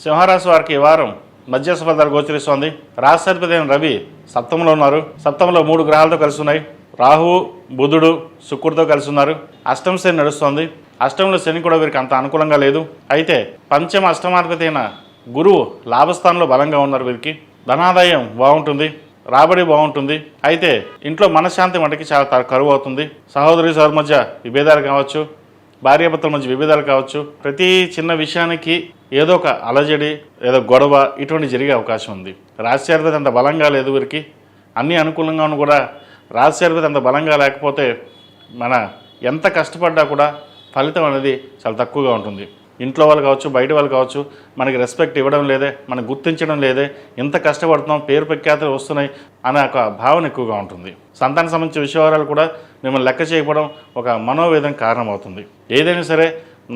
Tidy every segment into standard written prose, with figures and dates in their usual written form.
సింహరాశి వారికి ఈ వారం మధ్యస్థ ఫలితాలు గోచరిస్తోంది. రాష్ట్రాధిపతి అయిన రవి సప్తమంలో ఉన్నారు. సప్తమంలో 3 గ్రహాలతో కలిసి ఉన్నాయి. రాహువు, బుధుడు, శుక్రుడితో కలిసి ఉన్నారు. అష్టమ శని నడుస్తోంది. అష్టంలో శని కూడా వీరికి అంత అనుకూలంగా లేదు. అయితే పంచమ అష్టమాధిపతి అయిన గురువు లాభస్థానంలో బలంగా ఉన్నారు. వీరికి ధనాదాయం బాగుంటుంది, రాబడి బాగుంటుంది. అయితే ఇంట్లో మనశ్శాంతి మటుకి చాలా కరువు అవుతుంది. సహోదరి సోదరు మధ్య విభేదాలు కావచ్చు, భార్యాభర్తల మధ్య విభేదాలు కావచ్చు. ప్రతి చిన్న విషయానికి ఏదో ఒక అలజడి, ఏదో గొడవ ఇటువంటి జరిగే అవకాశం ఉంది. రాశ్యాధిపతి అంత బలంగా లేదు వీరికి. అన్నీ అనుకూలంగా ఉన్న కూడా రాశ్యాధిపతి అంత బలంగా లేకపోతే మన ఎంత కష్టపడ్డా కూడా ఫలితం అనేది చాలా తక్కువగా ఉంటుంది. ఇంట్లో వాళ్ళు కావచ్చు, బయట వాళ్ళు కావచ్చు, మనకి రెస్పెక్ట్ ఇవ్వడం లేదే, మనకు గుర్తించడం లేదే, ఎంత కష్టపడుతున్నాం, పేరు ప్రఖ్యాతులు వస్తున్నాయి అనే ఒక భావన ఎక్కువగా ఉంటుంది. సంతానం సంబంధించిన విషయాలు కూడా మిమ్మల్ని లెక్క చేయకపోవడం ఒక మనోవేదన కారణమవుతుంది. ఏదైనా సరే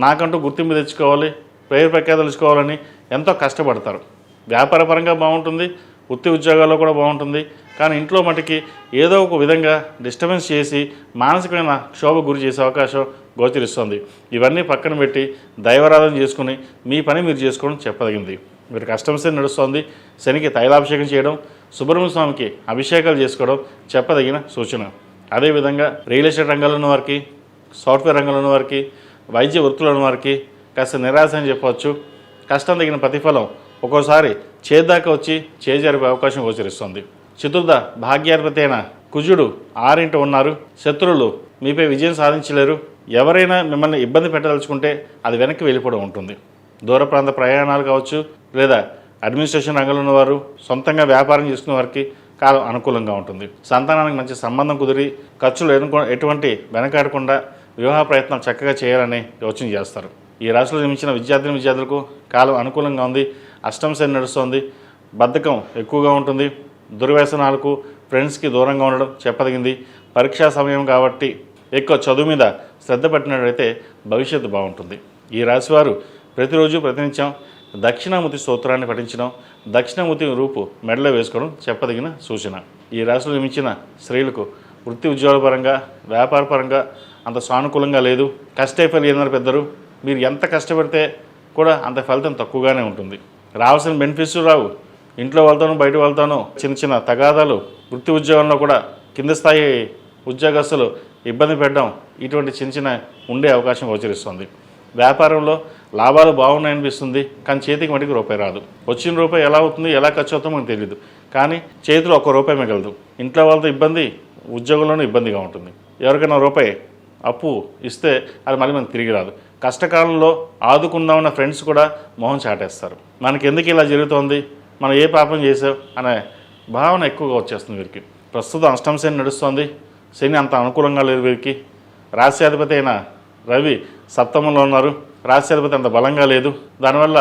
నాకంటూ గుర్తింపు తెచ్చుకోవాలి, పేరు ప్రఖ్యాతులు తెచ్చుకోవాలని ఎంతో కష్టపడతారు. వ్యాపారపరంగా బాగుంటుంది, వృత్తి ఉద్యోగాల్లో కూడా బాగుంటుంది. కానీ ఇంట్లో మటుకి ఏదో ఒక విధంగా డిస్టర్బెన్స్ చేసి మానసికమైన క్షోభ గురి చేసే అవకాశం గోచరిస్తుంది. ఇవన్నీ పక్కన పెట్టి దైవారాధన చేసుకుని మీ పని మీరు చేసుకోవడం చెప్పదగింది. మీరు కష్టం శని నడుస్తుంది. శనికి తైలాభిషేకం చేయడం, సుబ్రహ్మణ్య స్వామికి అభిషేకాలు చేసుకోవడం చెప్పదగిన సూచన. అదేవిధంగా రియల్ ఎస్టేట్ రంగంలో ఉన్న వారికి, సాఫ్ట్వేర్ రంగంలో ఉన్న వారికి, వైద్య వృత్తులు ఉన్న వారికి కాస్త నిరాశ అని చెప్పవచ్చు. కష్టం తగిన ప్రతిఫలం ఒక్కోసారి చేదాకా వచ్చి చేజారిపే అవకాశం గోచరిస్తుంది. చతుర్థ భాగ్యాధిపతి అయిన కుజుడు 6 ఉన్నారు. శత్రువులు మీపై విజయం సాధించలేరు. ఎవరైనా మిమ్మల్ని ఇబ్బంది పెట్టదలుచుకుంటే అది వెనక్కి వెళ్ళిపోవడం ఉంటుంది. దూర ప్రాంత ప్రయాణాలు కావచ్చు, లేదా అడ్మినిస్ట్రేషన్ రంగంలో ఉన్నవారు, సొంతంగా వ్యాపారం చేసుకునే వారికి కాలం అనుకూలంగా ఉంటుంది. సంతానానికి మంచి సంబంధం కుదిరి ఖర్చులు ఎటువంటి వెనకాడకుండా వివాహ ప్రయత్నం చక్కగా చేయాలని యోచన చేస్తారు. ఈ రాశిలో జన్మించిన విద్యార్థులకు కాలం అనుకూలంగా ఉంది. అష్టమ శని నడుస్తుంది. బద్ధకం ఎక్కువగా ఉంటుంది. దుర్వ్యసనాలకు, ఫ్రెండ్స్కి దూరంగా ఉండడం చెప్పదగింది. పరీక్షా సమయం కాబట్టి ఎక్కువ చదువు మీద శ్రద్ధ పెట్టినట్లయితే భవిష్యత్తు బాగుంటుంది. ఈ రాశివారు ప్రతిరోజు ప్రతినిత్యం దక్షిణామూర్తి స్తోత్రాన్ని పఠించడం, దక్షిణామూర్తి రూపు మెడలో వేసుకోవడం చెప్పదగిన సూచన. ఈ రాశిలో జన్మించిన స్త్రీలకు వృత్తి ఉద్యోగాల పరంగా, వ్యాపార పరంగా అంత సానుకూలంగా లేదు. కష్టే ఫలితం పెద్దరు. మీరు ఎంత కష్టపడితే కూడా అంత ఫలితం తక్కువగానే ఉంటుంది. రావాల్సిన బెనిఫిట్స్ రావు. ఇంట్లో వాళ్ళతోనూ బయట వాళ్ళతోనూ చిన్న చిన్న తగాదాలు, వృత్తి ఉద్యోగంలో కూడా కింద స్థాయి ఉద్యోగస్తులు ఇబ్బంది పెట్టడం ఇటువంటి చిన్న ఉండే అవకాశం గోచరిస్తుంది. వ్యాపారంలో లాభాలు బాగున్నాయనిపిస్తుంది, కానీ చేతికి మటుకు రూపాయి రాదు. వచ్చిన రూపాయి ఎలా అవుతుంది, ఎలా ఖర్చు అవుతుందో మనకు తెలియదు. కానీ చేతిలో ₹1 మిగలదు. ఇంట్లో వాళ్ళతో ఇబ్బంది, ఉద్యోగంలోనూ ఇబ్బందిగా ఉంటుంది. ఎవరికైనా రూపాయి అప్పు ఇస్తే అది మళ్ళీ మనకు తిరిగి రాదు. కష్టకాలంలో ఆదుకుందామన్న ఫ్రెండ్స్ కూడా మొహం చాటేస్తారు. మనకి ఎందుకు ఇలా జరుగుతోంది, మనం ఏ పాపం చేసాం అనే భావన ఎక్కువగా వచ్చేస్తుంది వీరికి. ప్రస్తుతం అష్టమ శని నడుస్తోంది. శని అంత అనుకూలంగా లేదు వీరికి. రాశ్యాధిపతి అయిన రవి సప్తమంలో ఉన్నారు. రాశ్యాధిపతి అంత బలంగా లేదు. దానివల్ల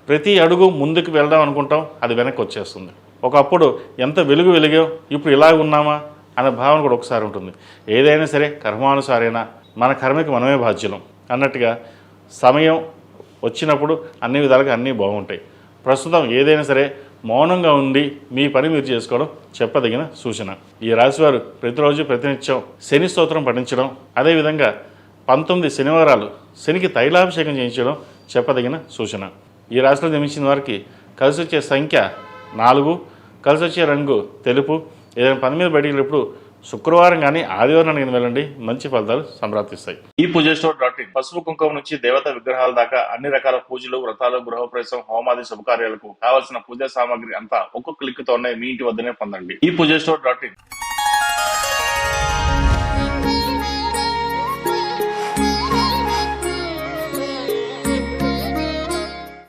ప్రతి అడుగు ముందుకు వెళ్దాం అనుకుంటాం, అది వెనక్కి వచ్చేస్తుంది. ఒకప్పుడు ఎంత వెలిగాం, ఇప్పుడు ఇలా ఉన్నామా అనే భావన కూడా ఒకసారి ఉంటుంది. ఏదైనా సరే కర్మానుసారైనా మన కర్మకి మనమే బాధ్యులం అన్నట్టుగా సమయం వచ్చినప్పుడు అన్ని విధాలుగా అన్నీ బాగుంటాయి. ప్రస్తుతం ఏదైనా సరే మౌనంగా ఉండి మీ పని మీరు చేసుకోవడం చెప్పదగిన సూచన. ఈ రాశివారు ప్రతిరోజు ప్రతినిత్యం శని స్తోత్రం పఠించడం, అదేవిధంగా 19 శనివారాలు శనికి తైలాభిషేకం చేయించడం చెప్పదగిన సూచన. ఈ రాశిలో జన్మించిన వారికి కలిసి వచ్చే సంఖ్య 4, కలిసి వచ్చే రంగు తెలుపు. ఏదైనా పని మీద బయటికి వెళ్ళినప్పుడు శుక్రవారం కానీ ఆదివారం కానీ వెళ్ళండి, మంచి ఫలితాలు సంప్రాప్తిస్తాయి. ఈ పూజాస్టోర్.in పసుపు కుంకుమ నుంచి దేవతా విగ్రహాల దాకా అన్ని రకాల పూజలు, వ్రతాలు, గృహప్రవేశం, హోమాది శుభకార్యాలకు కావాల్సిన పూజా సామాగ్రి అంతా ఒక్కొక్క క్లిక్ తోనే మీ ఇంటి వద్దనే పొందండి. ఈ పూజాస్టోర్.in